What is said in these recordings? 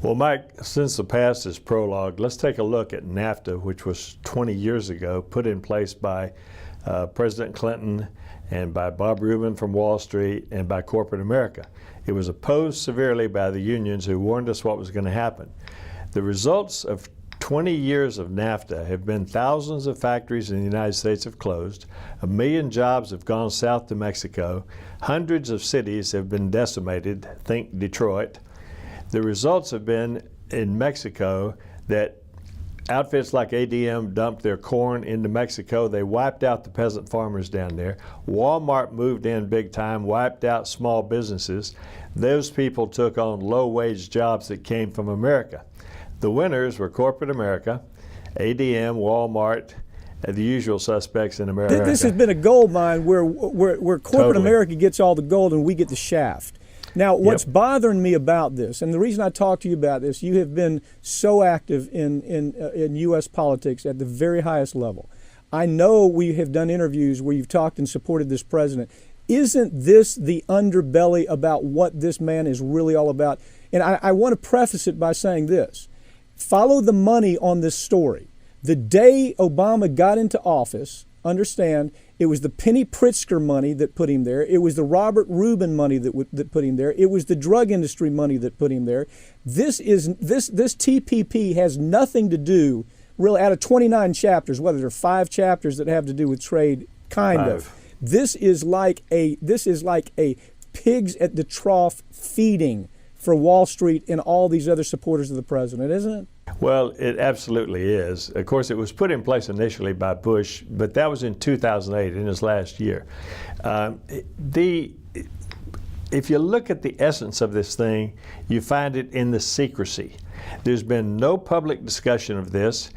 Well, Mike, since the past is prologue, let's take a look at NAFTA, which was 20 years ago, put in place by President Clinton and by Bob Rubin from Wall Street and by corporate America. It was opposed severely by the unions who warned us what was going to happen. The results of 20 years of NAFTA have been thousands of factories in the United States have closed, 1 million jobs have gone south to Mexico, hundreds of cities have been decimated, think Detroit. The results have been in Mexico that outfits like ADM dumped their corn into Mexico. They wiped out the peasant farmers down there. Walmart moved in big time, wiped out small businesses. Those people took on low-wage jobs that came from America. The winners were corporate America, ADM, Walmart, the usual suspects in America. This has been a gold mine where corporate America gets all the gold and we get the shaft. Now, what's bothering me about this, and the reason I talk to you about this, you have been so active in U.S. politics at the very highest level. I know we have done interviews where you've talked and supported this president. Isn't this the underbelly about what this man is really all about? And I want to preface it by saying this. Follow the money on this story. The day Obama got into office, understand, it was the Penny Pritzker money that put him there. It was the Robert Rubin money that put him there. It was the drug industry money that put him there. This TPP has nothing to do, really, out of 29 chapters, whether there are 5 chapters that have to do with trade, kind of. This is like a pigs at the trough feeding for Wall Street and all these other supporters of the president, isn't it? Well, it absolutely is. Of course, it was put in place initially by Bush, but that was in 2008, in his last year. If you look at the essence of this thing, you find it in the secrecy. There's been no public discussion of this.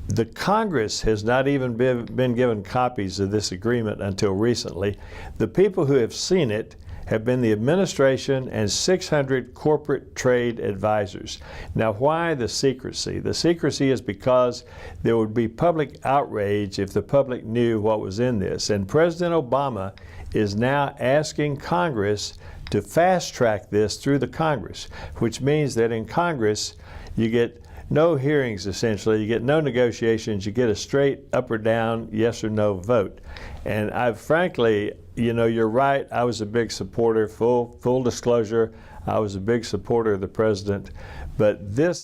The Congress has not even been given copies of this agreement until recently. The people who have seen it have been the administration and 600 corporate trade advisors. Now, why the secrecy? The secrecy is because there would be public outrage if the public knew what was in this. And President Obama is now asking Congress to fast track this through the Congress, which means that in Congress you get no hearings, essentially. You get no negotiations. You get a straight up or down, yes or no vote. And frankly, you know, you're right. I was a big supporter, full disclosure. I was a big supporter of the president. But this